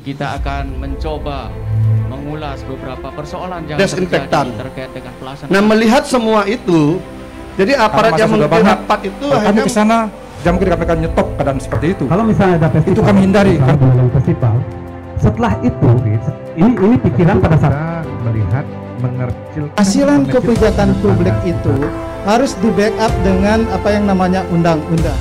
Kita akan mencoba mengulas beberapa persoalan yang desinfektan terkait dengan pelaksanaan. Nah, melihat semua itu, jadi aparat yang memimpin rapat itu kami ke sana, jam kami akan nyetop keadaan seperti itu. Kalau misalnya ada festival, itu kami hindari kan. Festival. Setelah itu, ini pikiran pada saat melihat mengercilkan hasilan kebijakan publik itu harus di backup dengan apa yang namanya undang-undang.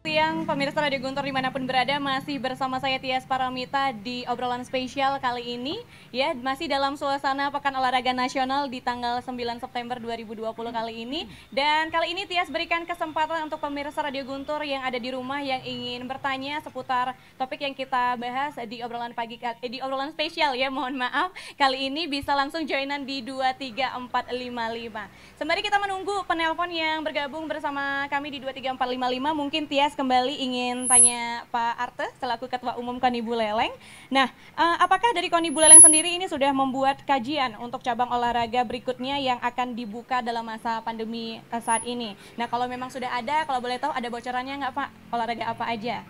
Siang pemirsa Radio Guntur dimanapun berada, masih bersama saya Tias Paramita di obrolan spesial kali ini ya, masih dalam suasana Pekan Olahraga Nasional di tanggal 9 September 2020 kali ini. Dan kali ini Tias berikan kesempatan untuk pemirsa Radio Guntur yang ada di rumah yang ingin bertanya seputar topik yang kita bahas di obrolan pagi di obrolan spesial ya, mohon maaf. Kali ini bisa langsung joinan di 23455. Sembari kita menunggu penelpon yang bergabung bersama kami di 23455, mungkin Tias kembali ingin tanya Pak Arte selaku Ketua Umum KONI Buleleng. Nah, apakah dari KONI Buleleng sendiri ini sudah membuat kajian untuk cabang olahraga berikutnya yang akan dibuka dalam masa pandemi saat ini? Nah, kalau memang sudah ada, kalau boleh tahu ada bocorannya nggak Pak? Olahraga apa aja?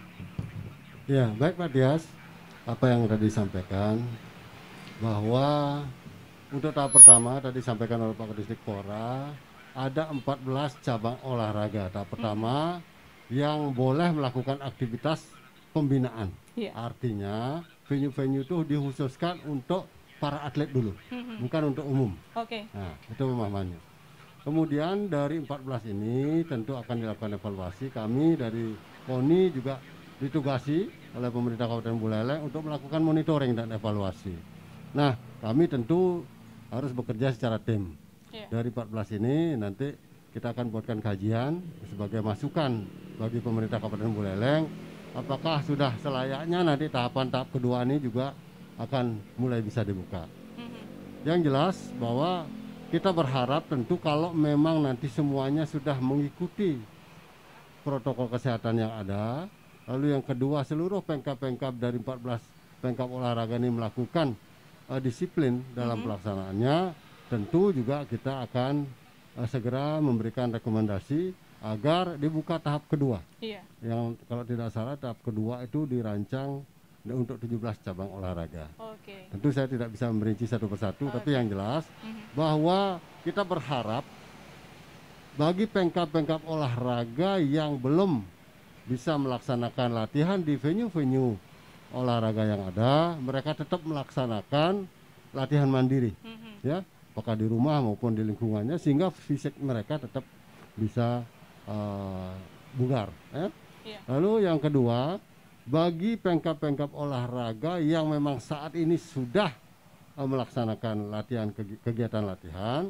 Ya, baik Pak Tias. Apa yang tadi disampaikan bahwa untuk tahap pertama tadi disampaikan oleh Pak Kadisdikpora ada 14 cabang olahraga. Tahap pertama yang boleh melakukan aktivitas pembinaan. Artinya venue-venue itu dikhususkan untuk para atlet dulu, bukan untuk umum. Nah, itu pemahamannya. Kemudian dari 14 ini tentu akan dilakukan evaluasi. Kami dari KONI juga ditugasi oleh pemerintah Kabupaten Buleleng untuk melakukan monitoring dan evaluasi. Nah, kami tentu harus bekerja secara tim. Dari 14 ini nanti kita akan buatkan kajian sebagai masukan bagi pemerintah Kabupaten Buleleng, apakah sudah selayaknya nanti tahap kedua ini juga akan mulai bisa dibuka. Yang jelas bahwa kita berharap tentu kalau memang nanti semuanya sudah mengikuti protokol kesehatan yang ada, lalu yang kedua seluruh pengkap-pengkap dari 14 pengkap olahraga ini melakukan disiplin dalam pelaksanaannya, tentu juga kita akan segera memberikan rekomendasi agar dibuka tahap kedua. Yang kalau tidak salah tahap kedua itu dirancang untuk 17 cabang olahraga. Tentu saya tidak bisa merinci satu persatu, tapi yang jelas bahwa kita berharap bagi pengkap-pengkap olahraga yang belum bisa melaksanakan latihan di venue-venue olahraga yang ada, mereka tetap melaksanakan latihan mandiri, ya, apakah di rumah maupun di lingkungannya, sehingga fisik mereka tetap bisa bugar. Lalu yang kedua, bagi pengkap-pengkap olahraga yang memang saat ini sudah melaksanakan kegiatan latihan,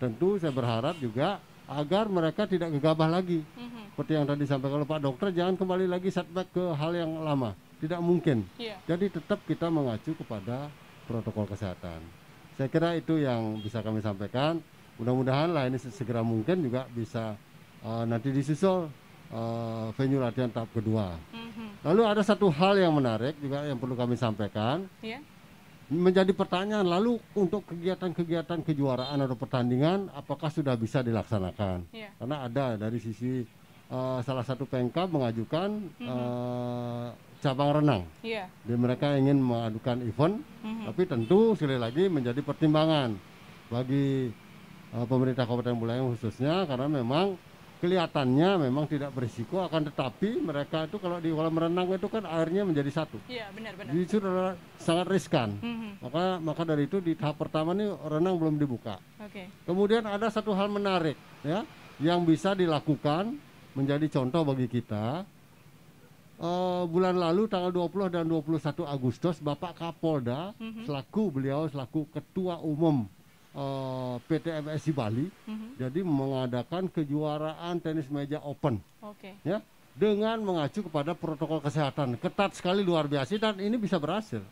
tentu saya berharap juga agar mereka tidak gegabah lagi. Seperti yang tadi disampaikan oleh Pak Dokter, jangan kembali lagi setback ke hal yang lama. Tidak mungkin. Jadi tetap kita mengacu kepada protokol kesehatan. Saya kira itu yang bisa kami sampaikan. Mudah-mudahan lah ini segera mungkin juga bisa nanti disusul venue latihan tahap kedua. Lalu ada satu hal yang menarik juga yang perlu kami sampaikan. Menjadi pertanyaan, lalu untuk kegiatan-kegiatan kejuaraan atau pertandingan apakah sudah bisa dilaksanakan? Karena ada dari sisi salah satu pengkap mengajukan cabang renang. Jadi mereka ingin mengadukan event, tapi tentu sekali lagi menjadi pertimbangan bagi pemerintah Kabupaten Buleleng khususnya, karena memang kelihatannya memang tidak berisiko, akan tetapi mereka itu kalau di kolam renang itu kan airnya menjadi satu. Benar-benar. Justru sangat riskan. Maka dari itu di tahap pertama ini renang belum dibuka. Kemudian ada satu hal menarik ya yang bisa dilakukan menjadi contoh bagi kita. Bulan lalu tanggal 20 dan 21 Agustus Bapak Kapolda selaku Ketua Umum PT MSI Bali, jadi mengadakan kejuaraan tenis meja open, ya, dengan mengacu kepada protokol kesehatan ketat sekali, luar biasa, dan ini bisa berhasil.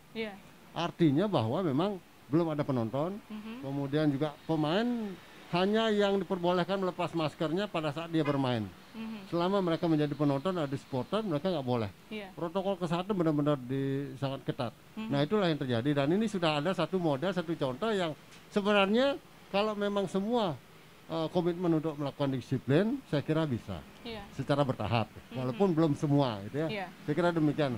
Artinya bahwa memang belum ada penonton, kemudian juga pemain hanya yang diperbolehkan melepas maskernya pada saat dia bermain. Selama mereka menjadi penonton atau supporter, mereka nggak boleh. Protokol kesehatan benar-benar sangat ketat. Nah, itulah yang terjadi, dan ini sudah ada satu model, satu contoh yang sebenarnya kalau memang semua komitmen untuk melakukan disiplin, saya kira bisa secara bertahap, walaupun belum semua, gitu ya. Saya kira demikian.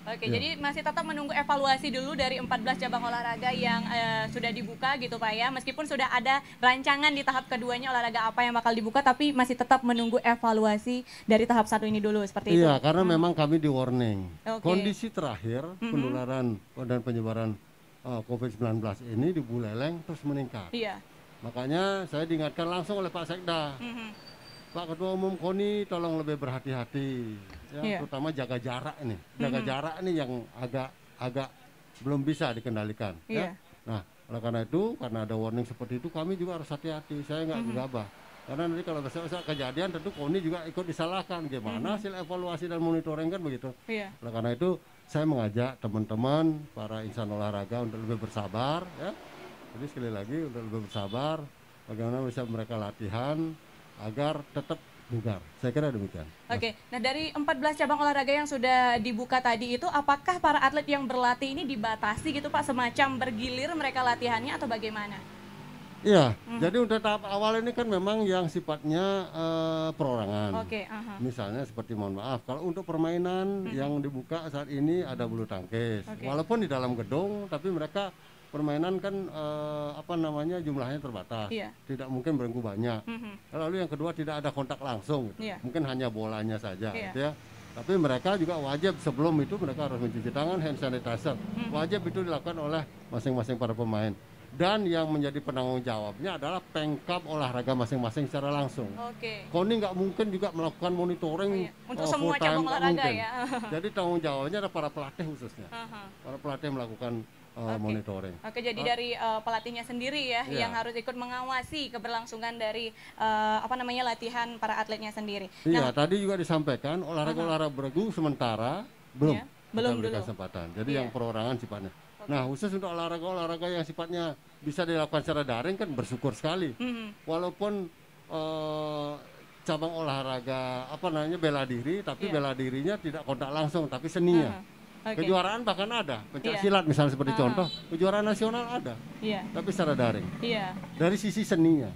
Oke, jadi masih tetap menunggu evaluasi dulu dari 14 cabang olahraga yang sudah dibuka gitu Pak ya. Meskipun sudah ada rancangan di tahap keduanya olahraga apa yang bakal dibuka, tapi masih tetap menunggu evaluasi dari tahap 1 ini dulu, seperti itu. Iya, karena memang kami di warning. Kondisi terakhir penularan dan penyebaran COVID-19 ini di Buleleng terus meningkat. Iya. Makanya saya diingatkan langsung oleh Pak Sekda. Pak Ketua Umum KONI tolong lebih berhati-hati, ya, terutama jaga jarak ini. Jaga jarak ini yang agak belum bisa dikendalikan. Ya. Nah, oleh karena itu, karena ada warning seperti itu, kami juga harus hati-hati. Saya nggak gegabah. Karena nanti kalau besok kejadian, tentu KONI juga ikut disalahkan. Gimana hasil evaluasi dan monitoring kan begitu. Oleh karena itu, saya mengajak teman-teman, para insan olahraga untuk lebih bersabar. Ya. Jadi sekali lagi, untuk lebih bersabar, bagaimana bisa mereka latihan, agar tetap bugar. Saya kira demikian. Oke, nah dari 14 cabang olahraga yang sudah dibuka tadi itu, apakah para atlet yang berlatih ini dibatasi gitu Pak, semacam bergilir mereka latihannya atau bagaimana? Iya, jadi untuk tahap awal ini kan memang yang sifatnya perorangan. Misalnya seperti, mohon maaf, kalau untuk permainan yang dibuka saat ini ada bulu tangkis. Walaupun di dalam gedung, tapi mereka permainan kan jumlahnya terbatas, tidak mungkin berenggu banyak. Lalu yang kedua, tidak ada kontak langsung, mungkin hanya bolanya saja, gitu ya. Tapi mereka juga wajib sebelum itu mereka harus mencuci tangan, hand sanitizer, wajib itu dilakukan oleh masing-masing para pemain. Dan yang menjadi penanggung jawabnya adalah pengkap olahraga masing-masing secara langsung. KONI nggak mungkin juga melakukan monitoring untuk semua cabang olahraga ya. Jadi tanggung jawabnya ada para pelatih khususnya, para pelatih melakukan monitoring. Jadi dari pelatihnya sendiri ya, yang harus ikut mengawasi keberlangsungan dari latihan para atletnya sendiri. Iya, tadi juga disampaikan olahraga-olahraga beregu sementara belum dulu kesempatan. Jadi yang perorangan sifatnya. Nah, khusus untuk olahraga-olahraga yang sifatnya bisa dilakukan secara daring kan bersyukur sekali. Walaupun cabang olahraga bela diri, tapi bela dirinya tidak kontak langsung, tapi seninya. Kejuaraan bahkan ada, pencak silat misalnya seperti contoh, kejuaraan nasional ada, tapi secara daring. Dari sisi seninya.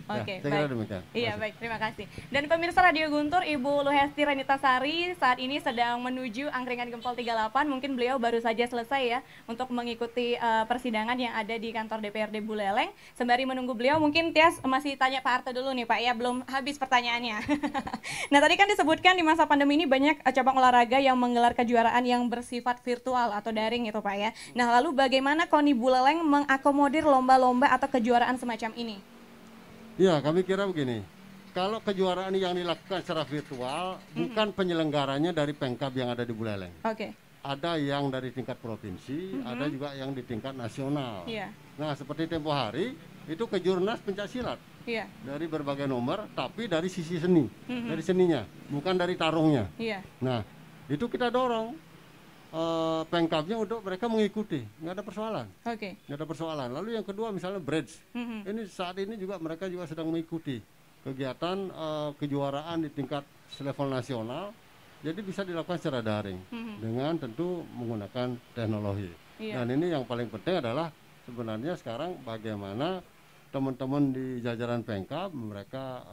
Saya kira demikian. Baik, terima kasih. Dan pemirsa Radio Guntur, Ibu Luhesti Ranitasari saat ini sedang menuju Angkringan Gempol 38. Mungkin beliau baru saja selesai ya untuk mengikuti persidangan yang ada di kantor DPRD Buleleng. Sembari menunggu beliau, mungkin Tias masih tanya Pak Arte dulu nih Pak ya, belum habis pertanyaannya. Nah, tadi kan disebutkan di masa pandemi ini banyak cabang olahraga yang menggelar kejuaraan yang bersifat virtual atau daring itu Pak ya. Nah, lalu bagaimana KONI Buleleng mengakomodir lomba-lomba atau kejuaraan semacam ini? Ya, kami kira begini. Kalau kejuaraan yang dilakukan secara virtual, bukan penyelenggaranya dari Pengkap yang ada di Buleleng. Ada yang dari tingkat provinsi, ada juga yang di tingkat nasional. Nah, seperti tempo hari, itu kejurnas pencak silat. Dari berbagai nomor, tapi dari sisi seni, dari seninya, bukan dari tarungnya. Nah, itu kita dorong Pengkapnya untuk mereka mengikuti, nggak ada persoalan. Nggak ada persoalan. Lalu yang kedua misalnya bridge, ini saat ini juga mereka juga sedang mengikuti kegiatan kejuaraan di tingkat level nasional, jadi bisa dilakukan secara daring dengan tentu menggunakan teknologi. Dan ini yang paling penting adalah sebenarnya sekarang bagaimana teman-teman di jajaran Pengkap mereka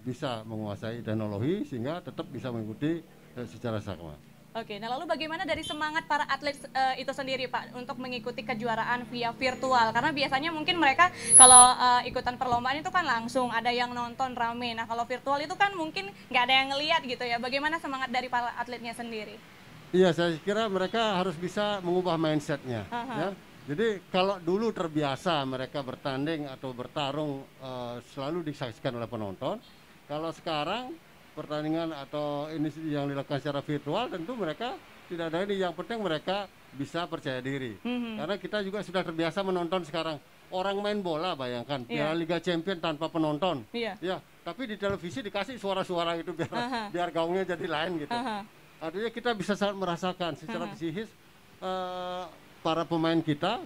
bisa menguasai teknologi sehingga tetap bisa mengikuti secara sama. Nah lalu bagaimana dari semangat para atlet itu sendiri Pak untuk mengikuti kejuaraan via virtual? Karena biasanya mungkin mereka kalau ikutan perlombaan itu kan langsung ada yang nonton rame. Nah kalau virtual itu kan mungkin nggak ada yang ngelihat gitu ya. Bagaimana semangat dari para atletnya sendiri? Iya, saya kira mereka harus bisa mengubah mindsetnya. Ya. Jadi kalau dulu terbiasa mereka bertanding atau bertarung selalu disaksikan oleh penonton, kalau sekarang pertandingan atau ini yang dilakukan secara virtual, tentu mereka tidak ada ini. Yang penting mereka bisa percaya diri. Karena kita juga sudah terbiasa menonton sekarang. Orang main bola, bayangkan, Piala Liga Champion tanpa penonton. Ya, tapi di televisi dikasih suara-suara itu biar gaungnya jadi lain gitu. Artinya kita bisa sangat merasakan secara psikis para pemain kita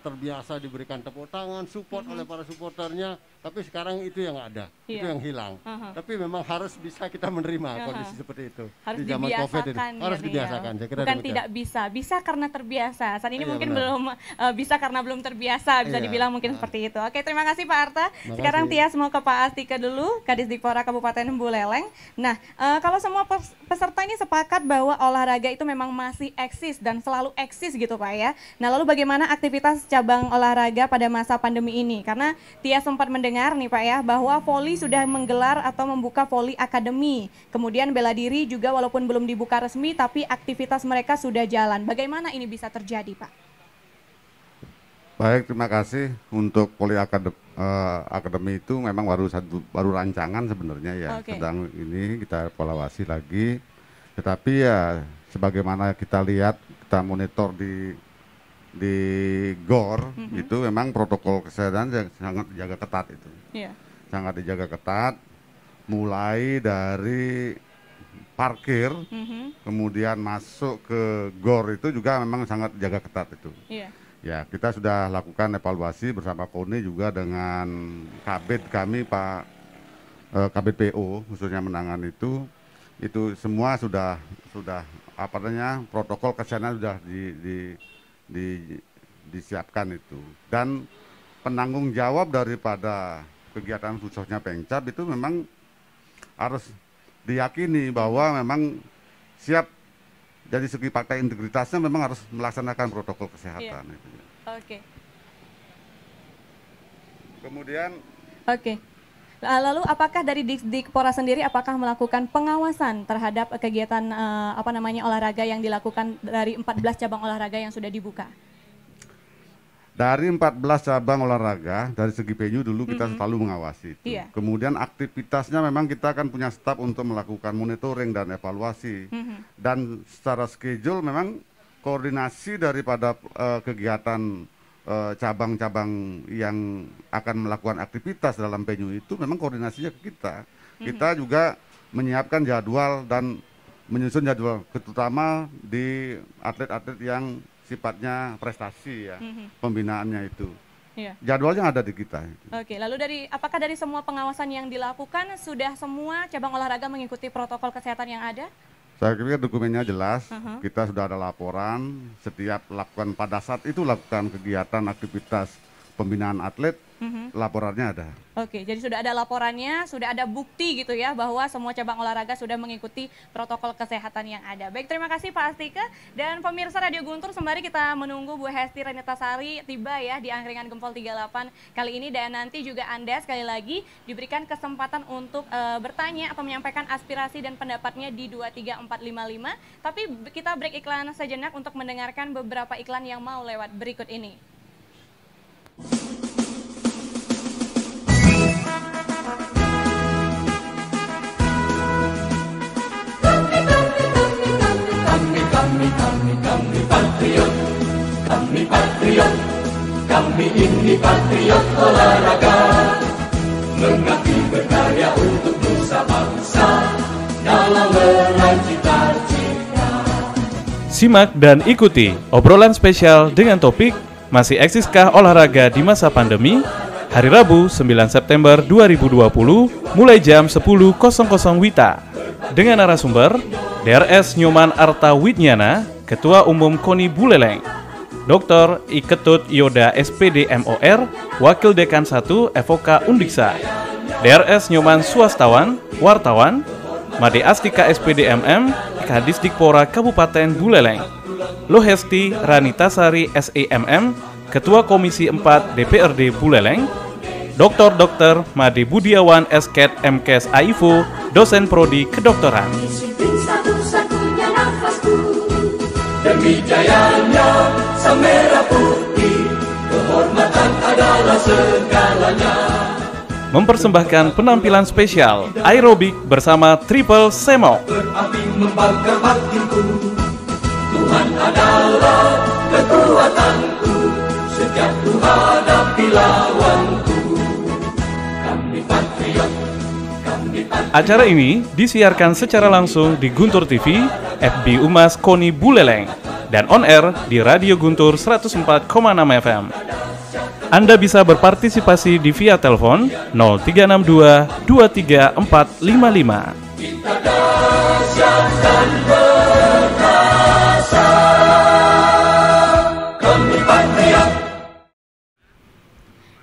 terbiasa diberikan tepuk tangan, support oleh para supporternya, Tapi sekarang itu yang ada, itu yang hilang. Tapi memang harus bisa kita menerima kondisi seperti itu. Harus di zaman COVID ini. Harus dibiasakan. Bukan tidak bisa karena terbiasa. Saat ini mungkin belum bisa karena belum terbiasa, bisa dibilang mungkin seperti itu. Oke, terima kasih Pak Arta. Sekarang Tias mau ke Pak Astika dulu, Kadisdikpora Kabupaten Buleleng. Nah, kalau semua peserta ini sepakat bahwa olahraga itu memang masih eksis dan selalu eksis gitu Pak ya. Nah, lalu bagaimana aktivitas cabang olahraga pada masa pandemi ini? Karena Tias sempat mendengar nih Pak ya, bahwa Voli sudah menggelar atau membuka Voli Academy. Kemudian bela diri juga walaupun belum dibuka resmi, tapi aktivitas mereka sudah jalan. Bagaimana ini bisa terjadi Pak? Baik, terima kasih. Untuk Voli Academy itu memang baru rancangan sebenarnya ya. Sedang ini kita evaluasi lagi. Tetapi ya sebagaimana kita lihat, kita monitor di GOR itu memang protokol kesehatan sangat dijaga ketat itu. Sangat dijaga ketat, mulai dari parkir, kemudian masuk ke GOR itu juga memang sangat dijaga ketat itu. Ya, kita sudah lakukan evaluasi bersama KONI juga dengan Kabid kami Pak Kabid PO khususnya menangani itu semua sudah apa namanya protokol kesehatan sudah disiapkan itu, dan penanggung jawab daripada kegiatan khususnya Pengcap itu memang harus diyakini bahwa memang siap dari segi fakta integritasnya memang harus melaksanakan protokol kesehatan itu. Kemudian lalu apakah dari Dikpora sendiri apakah melakukan pengawasan terhadap kegiatan olahraga yang dilakukan dari 14 cabang olahraga yang sudah dibuka? Dari 14 cabang olahraga, dari segi venue dulu kita selalu mengawasi itu. Kemudian aktivitasnya memang kita akan punya staf untuk melakukan monitoring dan evaluasi. Dan secara schedule memang koordinasi daripada kegiatan cabang-cabang yang akan melakukan aktivitas dalam venue itu memang koordinasinya ke kita. Kita juga menyiapkan jadwal dan menyusun jadwal, terutama di atlet-atlet yang sifatnya prestasi ya, pembinaannya itu. Jadwalnya ada di kita. Lalu apakah dari semua pengawasan yang dilakukan sudah semua cabang olahraga mengikuti protokol kesehatan yang ada? Saya kira dokumennya jelas, kita sudah ada laporan, setiap lakukan pada saat itu lakukan kegiatan aktivitas pembinaan atlet, laporannya ada. Jadi sudah ada laporannya, sudah ada bukti gitu ya bahwa semua cabang olahraga sudah mengikuti protokol kesehatan yang ada. Baik, terima kasih Pak Astika. Dan pemirsa Radio Guntur, sembari kita menunggu Bu Hesti Renitasari tiba ya di Angkringan Gempol 38 kali ini, dan nanti juga Anda sekali lagi diberikan kesempatan untuk bertanya atau menyampaikan aspirasi dan pendapatnya di 23455. Tapi kita break iklan sejenak untuk mendengarkan beberapa iklan yang mau lewat berikut ini. Kami patriot, kami ini patriot olahraga, mengabdi berkarya untuk nusa bangsa dalam meraih cita-cita. Simak dan ikuti obrolan spesial dengan topik Masih eksiskah olahraga di masa pandemi? Hari Rabu 9 September 2020 mulai jam 10.00 WITA dengan narasumber DRS Nyoman Arta Widnyana, Ketua Umum KONI Buleleng, Dr. I Ketut Yoda SPD MOR, Wakil Dekan 1 FOK Undiksa, DRS Nyoman Swastawan, Wartawan, Made Astika SPD MM, Kadisdikpora Kabupaten Buleleng, Lohesti Ranitasari SEMM, Ketua Komisi 4 DPRD Buleleng, Dr. Made Budiawan Esket MKes AIFO, dosen prodi kedokteran. Satu-satunya nafasku, demi jayanya sang merah putih, kehormatan adalah segalanya. Mempersembahkan penampilan spesial aerobik bersama Triple Semok. Berapi membakar batinku, Tuhan adalah kekuatanku, setiap ku hadapi lawanku. Kami patriot, kami patriot. Acara ini disiarkan secara langsung di Guntur TV, FB Umas KONI Buleleng, dan on air di Radio Guntur 104,6 FM. Anda bisa berpartisipasi di via telepon 0362 234555. Kita dahsyat dan perkasa, kami patriot.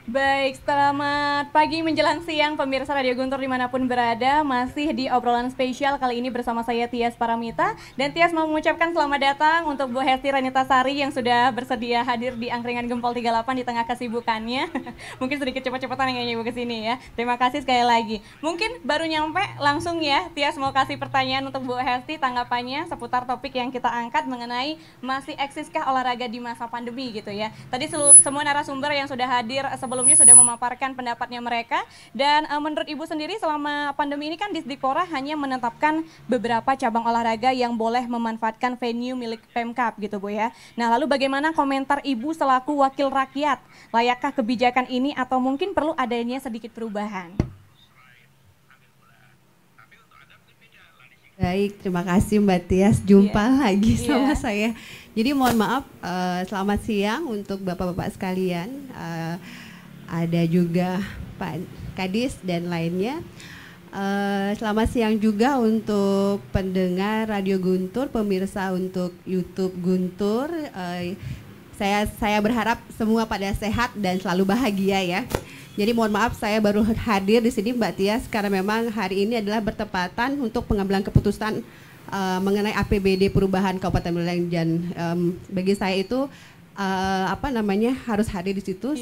Baik, selamat pagi menjelang siang pemirsa Radio Guntur dimanapun berada. Masih di obrolan spesial kali ini bersama saya Tias Paramita. Dan Tias mau mengucapkan selamat datang untuk Bu Hesti Ranitasari yang sudah bersedia hadir di Angkringan Gempol 38 di tengah kesibukannya. Mungkin sedikit cepat-cepatan yang ibu kesini ya. Terima kasih sekali lagi. Mungkin baru nyampe langsung ya Tias mau kasih pertanyaan untuk Bu Hesti, tanggapannya seputar topik yang kita angkat mengenai masih eksiskah olahraga di masa pandemi gitu ya. Tadi semua narasumber yang sudah hadir sebelumnya sudah memaparkan pendapatnya mereka, dan menurut Ibu sendiri selama pandemi ini kan Disdikpora hanya menetapkan beberapa cabang olahraga yang boleh memanfaatkan venue milik Pemkab gitu Bu ya. Nah lalu bagaimana komentar Ibu selaku wakil rakyat, layakkah kebijakan ini atau mungkin perlu adanya sedikit perubahan? Baik, terima kasih Mbak Tias, jumpa lagi sama saya. Jadi mohon maaf, selamat siang untuk Bapak-Bapak sekalian. Ada juga Pak Kadis dan lainnya. Selamat siang juga untuk pendengar Radio Guntur, pemirsa untuk YouTube Guntur. Saya berharap semua pada sehat dan selalu bahagia ya. Jadi mohon maaf saya baru hadir di sini Mbak Tias karena memang hari ini adalah bertepatan untuk pengambilan keputusan mengenai APBD perubahan Kabupaten Buleleng, dan bagi saya itu harus hadir di situ.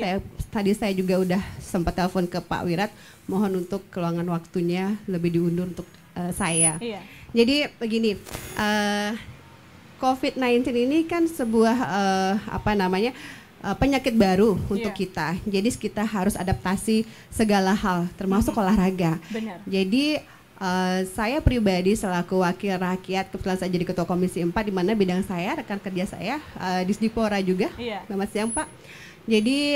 Tadi saya juga udah sempat telepon ke Pak Wirat, mohon untuk keluangan waktunya lebih diundur untuk saya. Jadi begini, COVID-19 ini kan sebuah penyakit baru untuk kita. Jadi kita harus adaptasi segala hal, termasuk olahraga. Benar. Jadi saya pribadi selaku wakil rakyat, kebetulan saya jadi ketua komisi 4 di mana bidang saya, rekan kerja saya Disdikpora juga. Selamat siang Pak. Jadi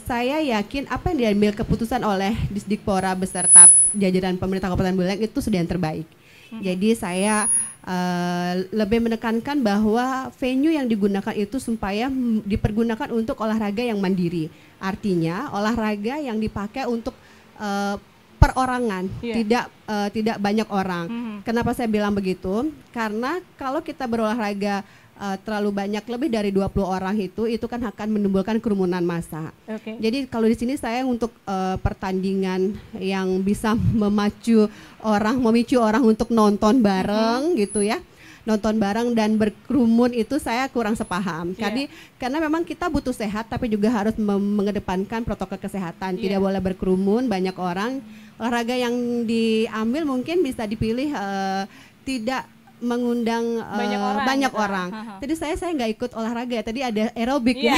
saya yakin apa yang diambil keputusan oleh Disdikpora beserta jajaran pemerintah Kabupaten Buleleng itu sudah yang terbaik. Jadi saya lebih menekankan bahwa venue yang digunakan itu supaya dipergunakan untuk olahraga yang mandiri. Artinya olahraga yang dipakai untuk perorangan, tidak banyak orang. Kenapa saya bilang begitu? Karena kalau kita berolahraga terlalu banyak, lebih dari 20 orang itu kan akan menimbulkan kerumunan massa. Jadi kalau di sini saya untuk pertandingan yang bisa memicu orang untuk nonton bareng gitu ya. Nonton bareng dan berkerumun itu saya kurang sepaham. Karena memang kita butuh sehat tapi juga harus mengedepankan protokol kesehatan. Tidak boleh berkerumun banyak orang. Olahraga yang diambil mungkin bisa dipilih tidak mengundang banyak orang. Tadi saya nggak ikut olahraga, tadi ada aerobik ya.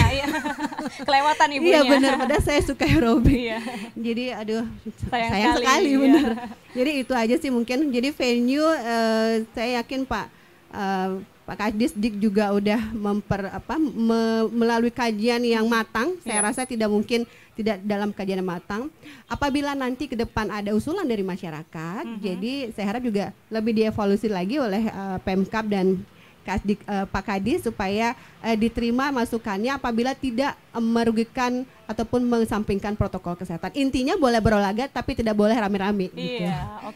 Kelewatan ibunya. Iya benar, padahal saya suka aerobik. Jadi aduh sayang sekali benar. Jadi itu aja sih mungkin. Jadi venue saya yakin Pak Kadisdik juga udah melalui kajian yang matang. Saya rasa tidak mungkin tidak dalam kajian yang matang. Apabila nanti ke depan ada usulan dari masyarakat, jadi saya harap juga lebih dievaluasi lagi oleh Pemkab dan Pak Kadis supaya diterima masukannya apabila tidak merugikan ataupun mengesampingkan protokol kesehatan. Intinya boleh berolahraga tapi tidak boleh rame-rame.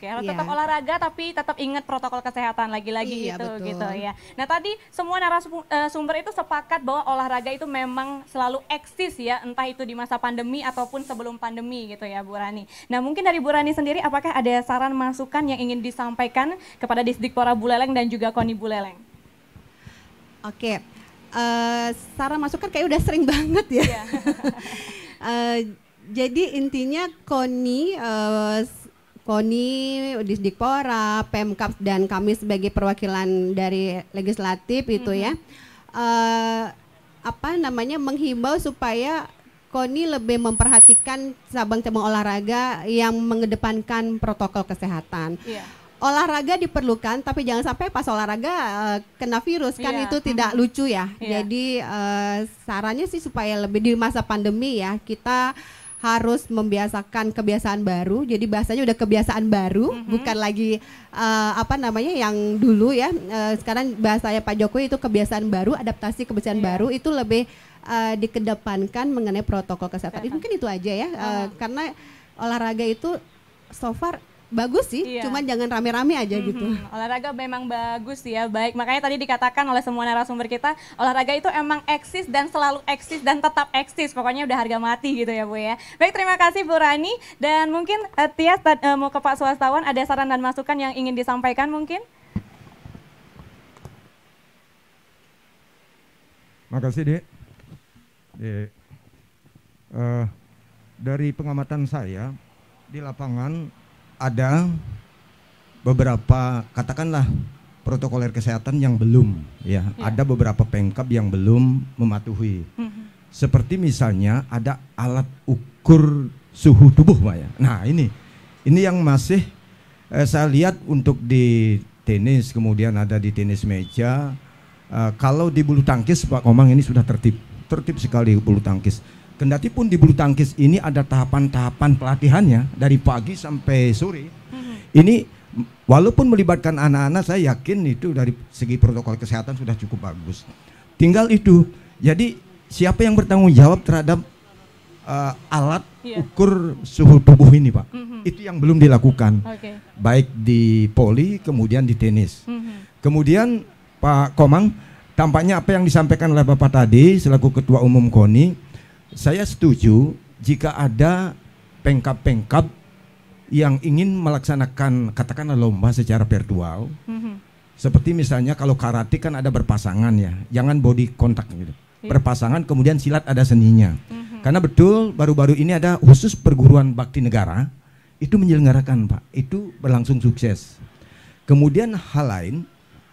Harus tetap olahraga tapi tetap ingat protokol kesehatan lagi-lagi gitu ya. Nah tadi semua narasumber itu sepakat bahwa olahraga itu memang selalu eksis ya, entah itu di masa pandemi ataupun sebelum pandemi gitu ya Bu Rani. Nah mungkin dari Bu Rani sendiri apakah ada saran masukan yang ingin disampaikan kepada Disdikpora Buleleng dan juga KONI Buleleng? Oke, saran masukan kayak udah sering banget ya. Jadi intinya KONI, Disdikpora, Pemkab dan kami sebagai perwakilan dari legislatif itu ya, menghimbau supaya KONI lebih memperhatikan cabang-cabang olahraga yang mengedepankan protokol kesehatan. Olahraga diperlukan, tapi jangan sampai pas olahraga kena virus, kan itu tidak lucu ya. Jadi sarannya sih supaya lebih di masa pandemi ya, kita harus membiasakan kebiasaan baru. Jadi bahasanya udah kebiasaan baru, bukan lagi yang dulu ya. Sekarang bahasanya Pak Jokowi itu kebiasaan baru, adaptasi kebiasaan baru itu lebih dikedepankan mengenai protokol kesehatan. Mungkin itu aja ya, karena olahraga itu so far bagus sih, cuman jangan rame-rame aja gitu. Olahraga memang bagus ya, baik. Makanya tadi dikatakan oleh semua narasumber kita, olahraga itu emang eksis dan selalu eksis dan tetap eksis. Pokoknya udah harga mati gitu ya Bu ya. Baik, terima kasih Bu Rani. Dan mungkin Tias mau ke Pak Swastawan, ada saran dan masukan yang ingin disampaikan mungkin? Makasih Dek. Dari pengamatan saya di lapangan ada beberapa katakanlah protokoler kesehatan yang belum ya. Ada beberapa Pemkab yang belum mematuhi. Seperti misalnya ada alat ukur suhu tubuh Pak ya. Nah, ini yang masih saya lihat untuk di tenis, kemudian ada di tenis meja. Kalau di bulu tangkis Pak Komang ini sudah tertib sekali bulu tangkis. Kendati pun di bulu tangkis ini ada tahapan-tahapan pelatihannya dari pagi sampai sore. Ini walaupun melibatkan anak-anak, saya yakin itu dari segi protokol kesehatan sudah cukup bagus. Tinggal itu, jadi siapa yang bertanggung jawab terhadap alat ukur suhu tubuh ini Pak? Itu yang belum dilakukan, baik di poli kemudian di tenis. Kemudian Pak Komang, tampaknya apa yang disampaikan oleh Bapak tadi selaku Ketua Umum KONI, saya setuju jika ada Pemkab-Pemkab yang ingin melaksanakan katakanlah lomba secara virtual. Seperti misalnya kalau karate kan ada berpasangan ya, jangan body contact gitu. Berpasangan kemudian silat ada seninya. Karena betul baru-baru ini ada khusus perguruan bakti negara itu menyelenggarakan Pak, itu berlangsung sukses. Kemudian hal lain,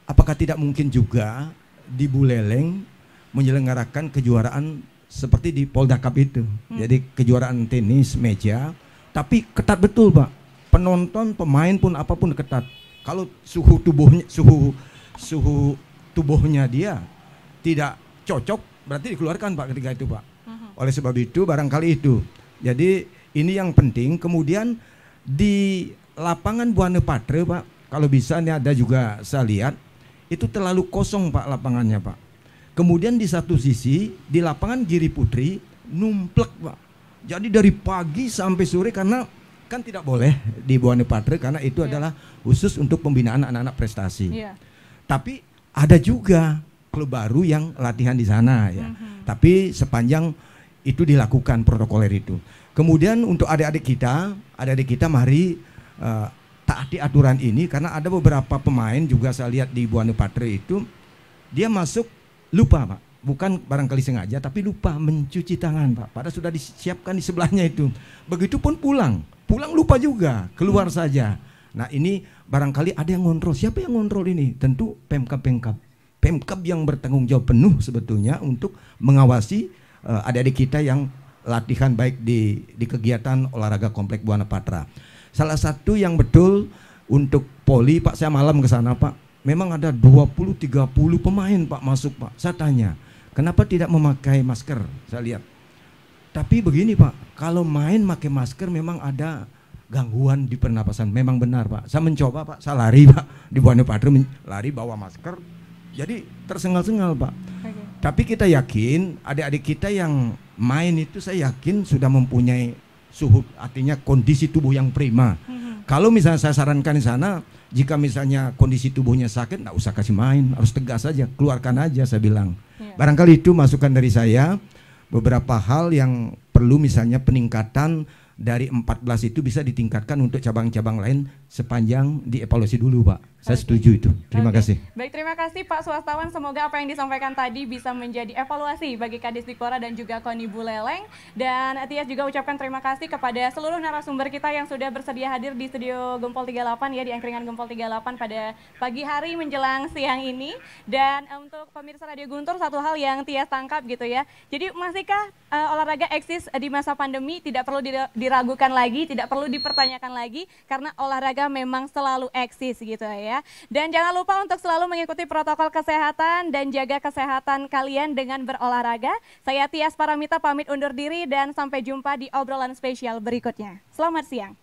apakah tidak mungkin juga di Buleleng menyelenggarakan kejuaraan seperti di Polda Cup itu, jadi kejuaraan tenis meja, tapi ketat betul Pak. Penonton, pemain pun apapun ketat. Kalau suhu tubuhnya dia tidak cocok, berarti dikeluarkan Pak ketika itu Pak. Oleh sebab itu barangkali itu. Jadi ini yang penting. Kemudian di lapangan Buane Patre Pak, kalau bisa ini ada juga saya lihat itu terlalu kosong Pak lapangannya Pak. Kemudian di satu sisi di lapangan Giri Putri numplek Pak. Jadi dari pagi sampai sore karena kan tidak boleh di Buane Patre karena itu adalah khusus untuk pembinaan anak-anak prestasi. Tapi ada juga klub baru yang latihan di sana ya. Tapi sepanjang itu dilakukan protokoler itu. Kemudian untuk adik-adik kita mari taati aturan ini karena ada beberapa pemain juga saya lihat di Buane Patre itu dia masuk lupa Pak, bukan barangkali sengaja tapi lupa mencuci tangan Pak, padahal sudah disiapkan di sebelahnya itu. Begitupun pulang lupa juga, keluar saja. Nah ini barangkali ada yang ngontrol. Siapa yang ngontrol ini? Tentu Pemkab yang bertanggung jawab penuh sebetulnya untuk mengawasi adik-adik kita yang latihan baik di kegiatan olahraga komplek Buana Patra. Salah satu yang betul untuk poli Pak, saya malam ke sana Pak. Memang ada 20-30 pemain Pak masuk Pak. Saya tanya, kenapa tidak memakai masker? Saya lihat. Tapi begini Pak, kalau main pakai masker memang ada gangguan di pernapasan. Memang benar Pak. Saya mencoba Pak, saya lari Pak di Buane Patre, lari bawa masker. Jadi tersengal-sengal Pak. Tapi kita yakin adik-adik kita yang main itu saya yakin sudah mempunyai suhu, artinya kondisi tubuh yang prima. Kalau misalnya saya sarankan di sana, jika misalnya kondisi tubuhnya sakit, nggak usah kasih main, harus tegas saja, keluarkan aja saya bilang. Barangkali itu masukan dari saya, beberapa hal yang perlu misalnya peningkatan dari 14 itu bisa ditingkatkan untuk cabang-cabang lain sepanjang dievaluasi dulu Pak. Saya setuju itu. Terima kasih. Baik, terima kasih Pak Swastawan. Semoga apa yang disampaikan tadi bisa menjadi evaluasi bagi Kadisdikpora dan juga KONI Buleleng. Dan Tias juga ucapkan terima kasih kepada seluruh narasumber kita yang sudah bersedia hadir di studio Gempol 38 ya, di angkringan Gempol 38 pada pagi hari menjelang siang ini. Dan untuk pemirsa Radio Guntur, satu hal yang Tias tangkap gitu ya. Jadi masihkah olahraga eksis di masa pandemi? Tidak perlu diragukan lagi, tidak perlu dipertanyakan lagi karena olahraga memang selalu eksis gitu ya. Dan jangan lupa untuk selalu mengikuti protokol kesehatan dan jaga kesehatan kalian dengan berolahraga. Saya Tias Paramita pamit undur diri dan sampai jumpa di obrolan spesial berikutnya. Selamat siang.